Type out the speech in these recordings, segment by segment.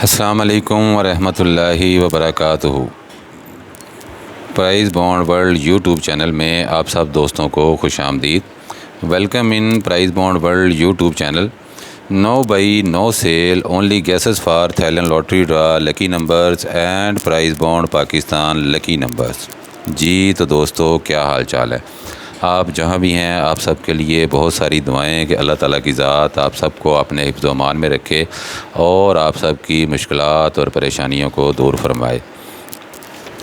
अस्सलाम वालेकुम वरहमतुल्लाहि वबरकातुहू। Prize bond world YouTube channel में आप सब दोस्तों को खुश आमदीद। Welcome in prize bond world YouTube channel. No buy no sale, only guesses for Thailand lottery draw, lucky numbers and prize bond Pakistan lucky numbers. जी तो दोस्तों, क्या हाल चाल है? आप जहाँ भी हैं, आप सब के लिए बहुत सारी दुआएं कि अल्लाह ताला की ज़ात आप सबको अपने हिफ्ज़ व अमान में रखे और आप सब की मुश्किलात और परेशानियों को दूर फरमाए।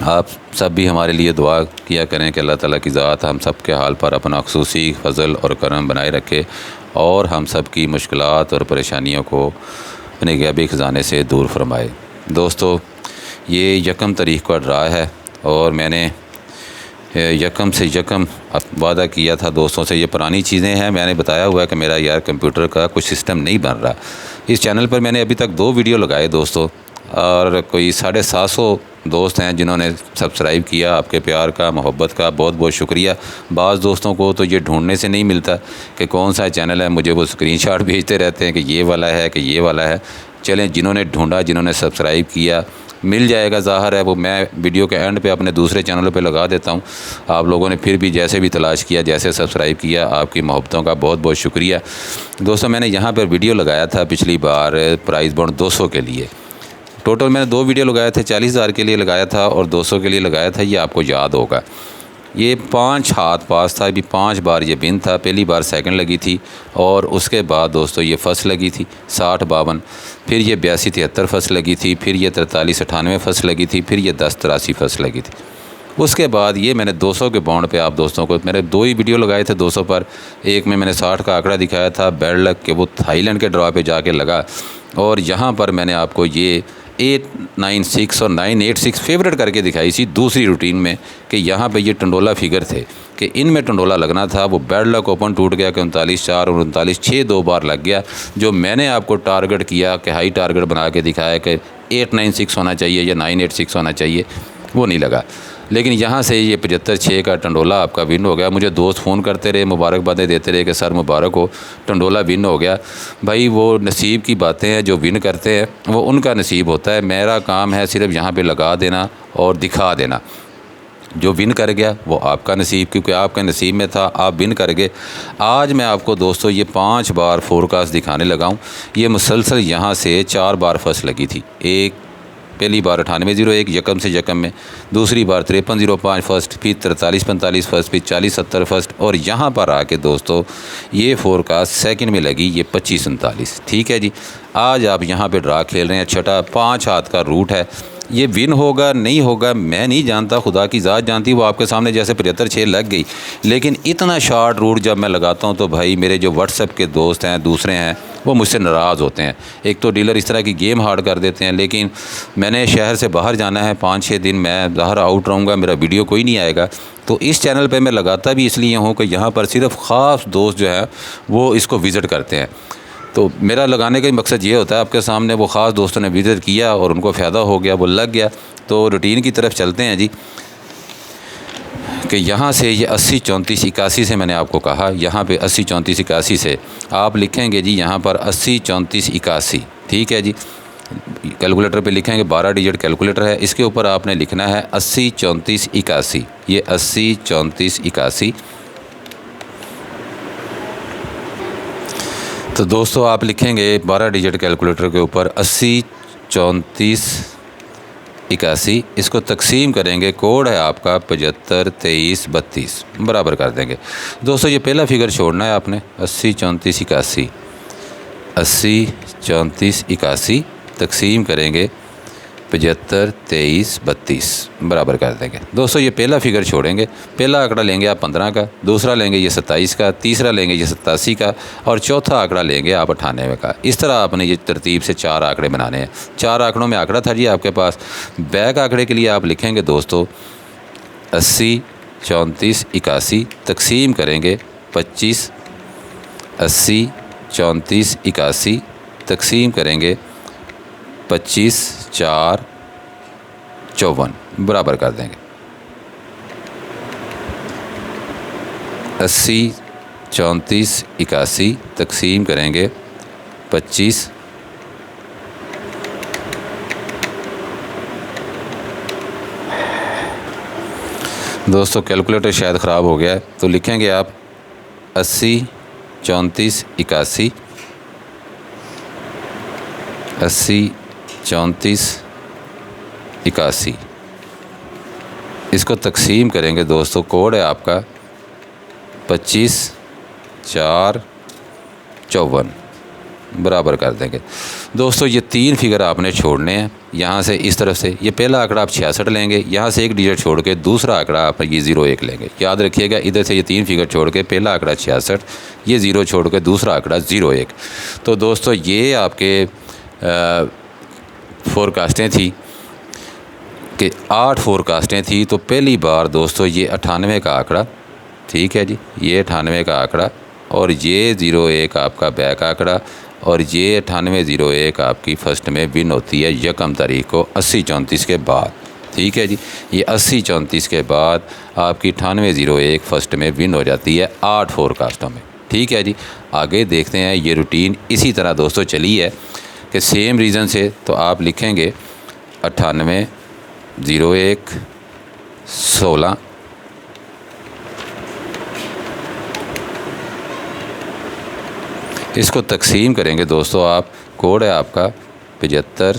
आप सब भी हमारे लिए दुआ किया करें कि अल्लाह ताला की ज़ात हम सब के हाल पर अपना ख़ुसूसी फ़ज़ल और करम बनाए रखे और हम सब की मुश्किलात और परेशानियों को अपने गैबी ख़जाने से दूर फरमाए। दोस्तों, ये यकम तारीख़ का ड्रा है और मैंने यकम से यकम वादा किया था दोस्तों से। ये पुरानी चीज़ें हैं, मैंने बताया हुआ है कि मेरा यार कंप्यूटर का कुछ सिस्टम नहीं बन रहा। इस चैनल पर मैंने अभी तक 2 वीडियो लगाए दोस्तों, और कोई 750 दोस्त हैं जिन्होंने सब्सक्राइब किया। आपके प्यार का, मोहब्बत का बहुत बहुत शुक्रिया। बाज़ दोस्तों को तो ये ढूंढने से नहीं मिलता कि कौन सा चैनल है, मुझे वो स्क्रीनशॉट भेजते रहते हैं कि ये वाला है कि ये वाला है। चलें, जिन्होंने ढूंढा, जिन्होंने सब्सक्राइब किया, मिल जाएगा। ज़ाहिर है वो मैं वीडियो के एंड पे अपने दूसरे चैनलों पे लगा देता हूँ। आप लोगों ने फिर भी जैसे भी तलाश किया, जैसे सब्सक्राइब किया, आपकी मोहब्बतों का बहुत बहुत शुक्रिया। दोस्तों, मैंने यहाँ पर वीडियो लगाया था पिछली बार प्राइज़ बॉन्ड 200 के लिए। टोटल मैंने 2 वीडियो लगाए थे, 40,000 के लिए लगाया था और 200 के लिए लगाया था। ये आपको याद होगा। ये 5 हाथ पास था, अभी 5 बार ये बिन था। पहली बार सेकंड लगी थी और उसके बाद दोस्तों ये फर्स्ट लगी थी 60-52, फिर ये 82-73 फर्स्ट लगी थी, फिर ये 43-98 फर्स्ट लगी थी, फिर ये 10-83 फर्स्ट लगी थी। उसके बाद ये मैंने 200 के बॉन्ड पे आप दोस्तों को मैंने 2 ही वीडियो लगाए थे 200 पर। एक में मैंने 60 का आंकड़ा दिखाया था, बैड लक के वो थाईलैंड के ड्रॉ पे जाके लगा, और यहाँ पर मैंने आपको ये 896 और 986 फेवरेट करके दिखाई थी दूसरी रूटीन में कि यहाँ पे ये टंडोला फिगर थे कि इनमें टंडोला लगना था। वो बैड लक ओपन टूट गया कि 39-4 और 39-6 2 बार लग गया। जो मैंने आपको टारगेट किया कि हाई टारगेट बना के दिखाया कि 896 होना चाहिए या 986 होना चाहिए, वो नहीं लगा। लेकिन यहाँ से ये 75-6 का टंडोला आपका विन हो गया। मुझे दोस्त फ़ोन करते रहे, मुबारकबादें देते रहे कि सर मुबारक हो, टंडोला विन हो गया। भाई वो नसीब की बातें हैं, जो विन करते हैं वो उनका नसीब होता है। मेरा काम है सिर्फ यहाँ पे लगा देना और दिखा देना। जो विन कर गया वो आपका नसीब, क्योंकि आपके नसीब में था, आप विन कर गए। आज मैं आपको दोस्तों ये 5 बार फोरकास्ट दिखाने लगा हूँ। ये मुसलसल यहाँ से 4 बार फर्स्ट लगी थी। पहली बार 9801 यकम से यकम में, दूसरी बार 5305 फर्स्ट, फिर 4345 फर्स्ट, फिर 4070 फर्स्ट, और यहाँ पर आके दोस्तों ये फोरकास्ट सेकंड में लगी, ये 2539। ठीक है जी। आज आप यहाँ पे ड्रा खेल रहे हैं, छठा 5 हाथ का रूट है। ये विन होगा नहीं होगा मैं नहीं जानता, खुदा की ज़ात जानती। वो आपके सामने जैसे 75-6 लग गई, लेकिन इतना शॉर्ट रूट जब मैं लगाता हूँ तो भाई मेरे जो व्हाट्सएप के दोस्त हैं, दूसरे हैं, वो मुझसे नाराज़ होते हैं। एक तो डीलर इस तरह की गेम हार्ड कर देते हैं, लेकिन मैंने शहर से बाहर जाना है 5-6 दिन, मैं बाहर आउट रहूँगा, मेरा वीडियो कोई नहीं आएगा। तो इस चैनल पे मैं लगाता भी इसलिए हूँ कि यहाँ पर सिर्फ ख़ास दोस्त जो है वो इसको विज़िट करते हैं। तो मेरा लगाने का मकसद ये होता है, आपके सामने वो ख़ास दोस्तों ने विज़िट किया और उनको फ़ायदा हो गया, वो लग गया। तो रूटीन की तरफ चलते हैं जी, कि यहाँ से ये 80-34-81 से मैंने आपको कहा, यहाँ पे 80-34-81 से आप लिखेंगे जी, यहाँ पर 80-34-81। ठीक है जी। कैलकुलेटर पे लिखेंगे, 12 डिजिट कैलकुलेटर है, इसके ऊपर आपने लिखना है 80-34-81। ये 80-34-81। तो दोस्तों आप लिखेंगे 12 डिजिट कैलकुलेटर के ऊपर 80-34-81। इसको तकसीम करेंगे, कोड है आपका 75-23-32, बराबर कर देंगे। दोस्तों ये पहला फिगर छोड़ना है आपने, 80-34-81। 80-34-81 तकसीम करेंगे 75-23-32, बराबर कर देंगे। दोस्तों ये पहला फिगर छोड़ेंगे, पहला आंकड़ा लेंगे आप 15 का, दूसरा लेंगे ये 27 का, तीसरा लेंगे ये 87 का, और चौथा आंकड़ा लेंगे आप 98 का। इस तरह आपने ये तरतीब से 4 आंकड़े बनाने हैं। 4 आंकड़ों में आंकड़ा था जी आपके पास। बैक आंकड़े के लिए आप लिखेंगे दोस्तों 80-34-81 तकसीम करेंगे 25। 80-34-81 तकसीम करेंगे 25-4-54, बराबर कर देंगे। 80-34-81 तकसीम करेंगे 25 दोस्तों कैलकुलेटर शायद ख़राब हो गया है, तो लिखेंगे आप 80 34 81, 80 34 81। इसको तकसीम करेंगे दोस्तों, कोड है आपका 25 4 54, बराबर कर देंगे। दोस्तों ये 3 फिगर आपने छोड़ने हैं यहाँ से, इस तरफ से ये पहला आंकड़ा आप 66 लेंगे, यहाँ से एक डिजिट छोड़ के दूसरा आंकड़ा आप ये 01 लेंगे। याद रखिएगा, इधर से ये 3 फिगर छोड़ के पहला आंकड़ा 66, ये 0 छोड़ के दूसरा आंकड़ा 01। तो दोस्तों ये आपके फोरकास्टें थी कि 8 फोरकास्टें थी। तो पहली बार दोस्तों ये 98 का आंकड़ा, ठीक है जी, ये 98 का आंकड़ा और ये 01 आपका बैक आंकड़ा और ये 9801 आपकी फ़र्स्ट में विन होती है यकम तारीख को 80 34 के बाद। ठीक है जी, ये 80 34 के बाद आपकी 9801 फ़र्स्ट में विन हो जाती है 8 फोरकास्टों में। ठीक है जी, आगे देखते हैं। ये रूटीन इसी तरह दोस्तों चली है कि सेम रीज़न से तो आप लिखेंगे 98 01 16, इसको तकसीम करेंगे दोस्तों आप, कोड है आपका 75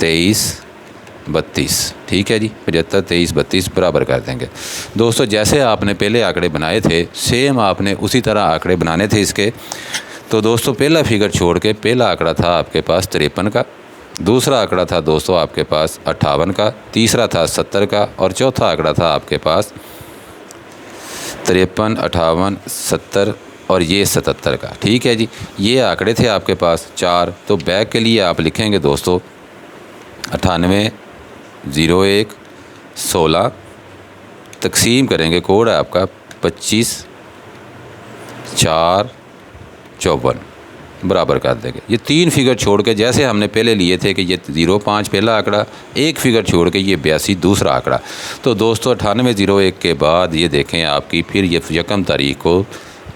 23 32। ठीक है जी, 75 23 32 बराबर कर देंगे। दोस्तों जैसे आपने पहले आंकड़े बनाए थे सेम आपने उसी तरह आंकड़े बनाने थे इसके। तो दोस्तों पहला फिगर छोड़ के पहला आंकड़ा था आपके पास 53 का, दूसरा आंकड़ा था दोस्तों आपके पास 58 का, तीसरा था 70 का और चौथा आंकड़ा था आपके पास 53 58 70 और ये 77 का। ठीक है जी, ये आंकड़े थे आपके पास 4। तो बैक के लिए आप लिखेंगे दोस्तों 98 01 16, तकसीम करेंगे, कोड है आपका 25 4 54, बराबर कर देंगे। ये 3 फिगर छोड़ के जैसे हमने पहले लिए थे कि ये 05 पहला आंकड़ा, एक फिगर छोड़ के ये 82 दूसरा आंकड़ा। तो दोस्तों 98 01 के बाद ये देखें आपकी फिर ये यकम तारीख को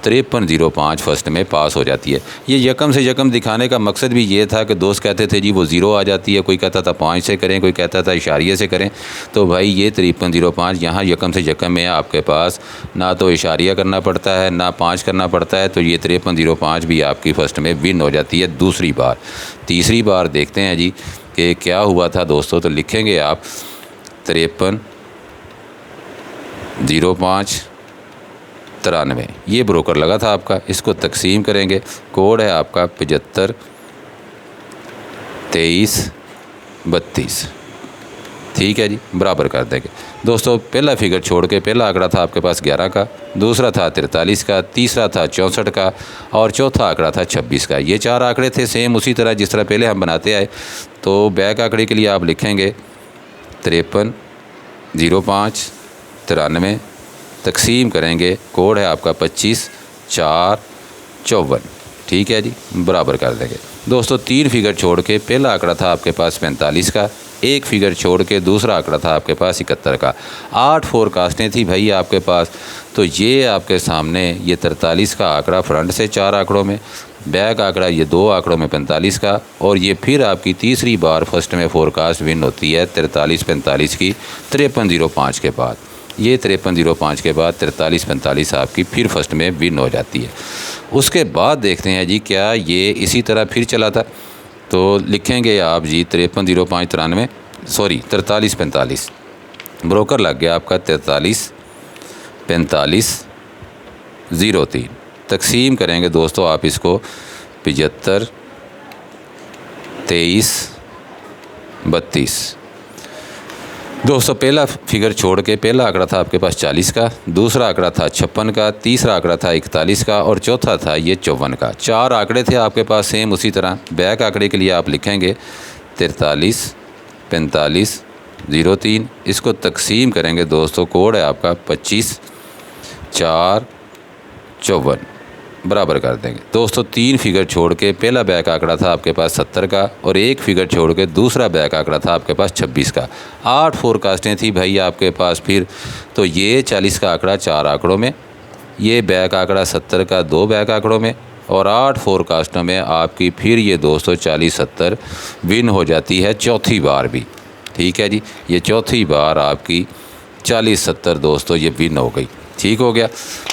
53 05 फर्स्ट में पास हो जाती है। ये यकम से यकम दिखाने का मकसद भी ये था कि दोस्त कहते थे जी वो 0 आ जाती है, कोई कहता था 5 से करें, कोई कहता था इशारिये से करें। तो भाई ये 53 05 यहाँ यकम से यकम में आपके पास ना तो इशारिया करना पड़ता है ना 5 करना पड़ता है। तो ये 53 05 भी आपकी फ़र्स्ट में विन हो जाती है दूसरी बार। तीसरी बार देखते हैं जी कि क्या हुआ था दोस्तों। तो लिखेंगे आप 53 05 93, ये ब्रोकर लगा था आपका। इसको तकसीम करेंगे, कोड है आपका 75 23 32। ठीक है जी, बराबर कर देंगे। दोस्तों पहला फिगर छोड़ के पहला आंकड़ा था आपके पास 11 का, दूसरा था 43 का, तीसरा था 64 का और चौथा आंकड़ा था 26 का। ये 4 आंकड़े थे सेम उसी तरह जिस तरह पहले हम बनाते आए। तो बैक आंकड़े के लिए आप लिखेंगे 53 05 93, तकसीम करेंगे, कोड है आपका 25 4 54। ठीक है जी, बराबर कर देंगे। दोस्तों 3 फिगर छोड़ के पहला आंकड़ा था आपके पास 45 का, एक फिगर छोड़ के दूसरा आंकड़ा था आपके पास 71 का। 8 फोरकास्टें थी भाई आपके पास। तो ये आपके सामने ये 43 का आंकड़ा फ्रंट से 4 आंकड़ों में, बैक आंकड़ा ये 2 आंकड़ों में 45 का, और ये फिर आपकी तीसरी बार फर्स्ट में फोरकास्ट विन होती है 43 45 की 53 05 के बाद। ये 53 05 के बाद 43 45 आपकी फिर फर्स्ट में विन हो जाती है। उसके बाद देखते हैं जी क्या ये इसी तरह फिर चला था। तो लिखेंगे आप जी 53 05 93 सॉरी 43 45, ब्रोकर लग गया आपका 43 45 03। तकसीम करेंगे दोस्तों आप इसको 75 23 32। दोस्तों पहला फिगर छोड़ के पहला आंकड़ा था आपके पास 40 का, दूसरा आंकड़ा था 56 का, तीसरा आंकड़ा था 41 का और चौथा था ये 54 का। 4 आंकड़े थे आपके पास सेम उसी तरह। बैक आंकड़े के लिए आप लिखेंगे 43 45 03। इसको तकसीम करेंगे दोस्तों, कोड है आपका 25 4 54, बराबर कर देंगे। दोस्तों 3 फिगर छोड़ के पहला बैक आंकड़ा था आपके पास 70 का और एक फिगर छोड़ के दूसरा बैक आंकड़ा था आपके पास 26 का। 8 फोरकास्टें थी भाई आपके पास फिर। तो ये 40 का आंकड़ा 4 आंकड़ों में, ये बैक आंकड़ा 70 का 2 बैक आंकड़ों में और 8 फोरकास्टों में आपकी फिर ये दोस्तों 40 70 विन हो जाती है चौथी बार भी। ठीक है जी, ये चौथी बार आपकी 40-70 दोस्तों ये विन हो गई। ठीक हो गया।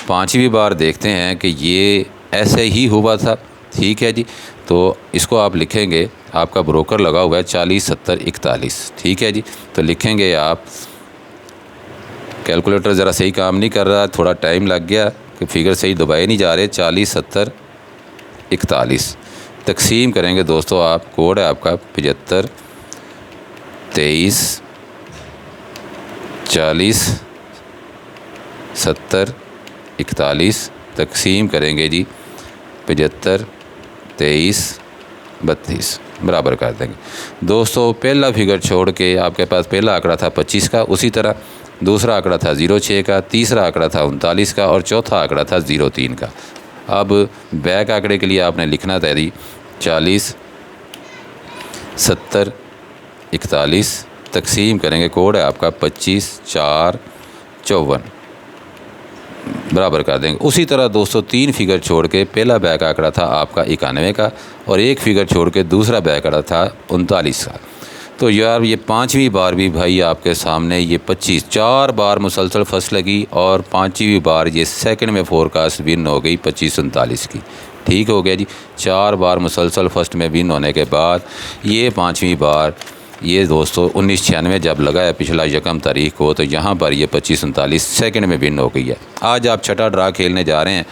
पांचवी बार देखते हैं कि ये ऐसे ही हुआ था। ठीक है जी, तो इसको आप लिखेंगे, आपका ब्रोकर लगा हुआ है 40, 70, 41। ठीक है जी, तो लिखेंगे आप, कैलकुलेटर ज़रा सही काम नहीं कर रहा, थोड़ा टाइम लग गया कि फिगर सही दबाए नहीं जा रहे। 40, 70, 41 तकसीम करेंगे दोस्तों आप, कोड है आपका 75, 23, 40, 70, 41 तकसीम करेंगे जी 75, 23, 32 बराबर कर देंगे दोस्तों। पहला फिगर छोड़ के आपके पास पहला आंकड़ा था 25 का, उसी तरह दूसरा आंकड़ा था 06 का, तीसरा आंकड़ा था 39 का और चौथा आंकड़ा था 03 का। अब बैक आंकड़े के लिए आपने लिखना था जी 40, 70, 41 तकसीम करेंगे, कोड है आपका 25, 4, 54 बराबर कर देंगे। उसी तरह दोस्तों 3 फिगर छोड़ के पहला बैक आंकड़ा था आपका 91 का और 1 फिगर छोड़ के दूसरा बैक आंकड़ा था 39 का। तो यार ये पांचवी बार भी भाई आपके सामने ये 25 4 बार मुसलसल फर्स्ट लगी और पांचवी बार ये सेकंड में फोरकास्ट विन हो गई 25-39 की। ठीक हो गया जी, 4 बार मुसलसल फर्स्ट में विन होने के बाद ये पांचवी बार ये दोस्तों 1996 जब लगा है पिछला यकम तारीख को, तो यहाँ पर ये 25-39 सेकंड में विन हो गई है। आज आप छठा ड्रा खेलने जा रहे हैं।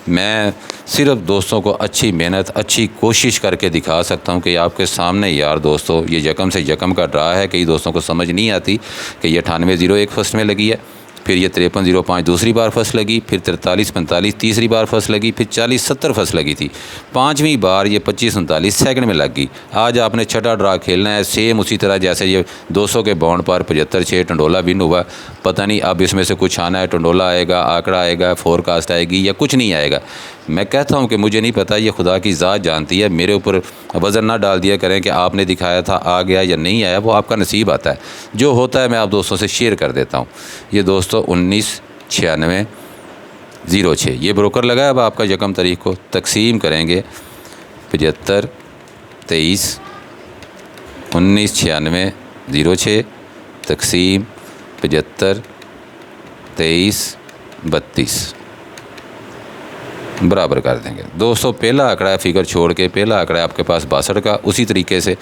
मैं सिर्फ दोस्तों को अच्छी मेहनत अच्छी कोशिश करके दिखा सकता हूँ कि आपके सामने यार दोस्तों ये यकम से यकम का ड्रा है। कई दोस्तों को समझ नहीं आती कि ये 9801 फर्स्ट में लगी है, फिर ये 5305 दूसरी बार फर्स्ट लगी, फिर 4345 तीसरी बार फर्स्ट लगी, फिर 4070 फर्स्ट लगी थी, पांचवी बार ये 2539 सेकंड में लग गई। आज आपने छठा ड्रा खेलना है सेम उसी तरह जैसे ये 200 के बाउंड पर 75-6 टंडोला विन हुआ। पता नहीं अब इसमें से कुछ आना है, टंडोला आएगा, आंकड़ा आएगा, फोरकास्ट आएगी या कुछ नहीं आएगा। मैं कहता हूं कि मुझे नहीं पता, ये खुदा की ज़ात जानती है। मेरे ऊपर वज़न ना डाल दिया करें कि आपने दिखाया था आ गया या नहीं आया, वो आपका नसीब आता है। जो होता है मैं आप दोस्तों से शेयर कर देता हूं। ये दोस्तों 1996-06 ये ब्रोकर लगा है। अब आपका यकम तारीख को तकसीम करेंगे 75, 23, 1996-06 तकसीम 75, 23, 32 बराबर कर देंगे दोस्तों। पहला आंकड़ा है फिगर छोड़ के, पहला आंकड़ा है आपके पास 62 का, उसी तरीके से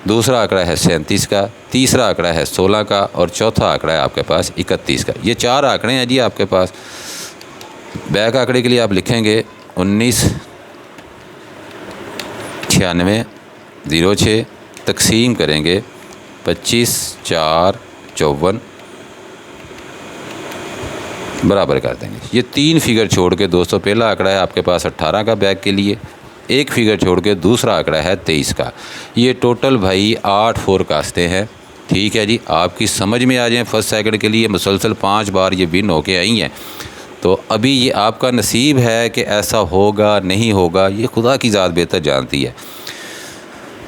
दूसरा आंकड़ा है 37 का, तीसरा आंकड़ा है 16 का और चौथा आंकड़ा है आपके पास 31 का। ये 4 आंकड़े हैं जी आपके पास। बैक आंकड़े के लिए आप लिखेंगे 1996-06 तकसीम करेंगे 25, 4, 54 बराबर कर देंगे। ये 3 फिगर छोड़ के दोस्तों पहला आंकड़ा है आपके पास 18 का बैक के लिए, 1 फिगर छोड़ के दूसरा आंकड़ा है 23 का। ये टोटल भाई 8 फोरकास्टें हैं। ठीक है जी, आपकी समझ में आ जाए फर्स्ट सेकंड के लिए मुसलसल 5 बार ये विन होके आई हैं। तो अभी ये आपका नसीब है कि ऐसा होगा नहीं होगा, ये खुदा की ज़ात बेहतर जानती है।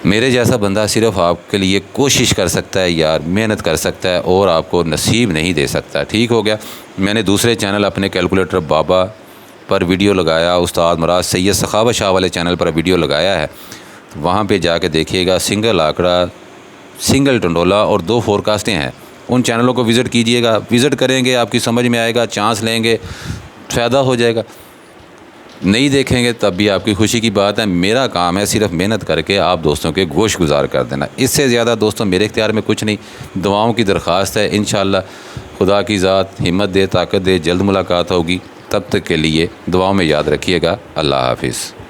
मेरे जैसा बंदा सिर्फ आपके लिए कोशिश कर सकता है यार, मेहनत कर सकता है और आपको नसीब नहीं दे सकता। ठीक हो गया। मैंने दूसरे चैनल अपने कैलकुलेटर बाबा पर वीडियो लगाया, उस्ताद मुराद सैयद सखावत शाह वाले चैनल पर वीडियो लगाया है, वहाँ पे जाके देखिएगा। सिंगल आंकड़ा, सिंगल टंडोला और 2 फोरकास्टें हैं। उन चैनलों को विज़िट कीजिएगा, विज़िट करेंगे आपकी समझ में आएगा, चांस लेंगे, फ़ायदा हो जाएगा। नहीं देखेंगे तब भी आपकी खुशी की बात है। मेरा काम है सिर्फ मेहनत करके आप दोस्तों के गोश गुजार कर देना, इससे ज़्यादा दोस्तों मेरे इख्तियार में कुछ नहीं। दुआओं की दरख्वास्त है, इंशाअल्लाह खुदा की ज़ात हिम्मत दे, ताकत दे, जल्द मुलाकात होगी। तब तक के लिए दुआओं में याद रखिएगा। अल्लाह हाफिज़।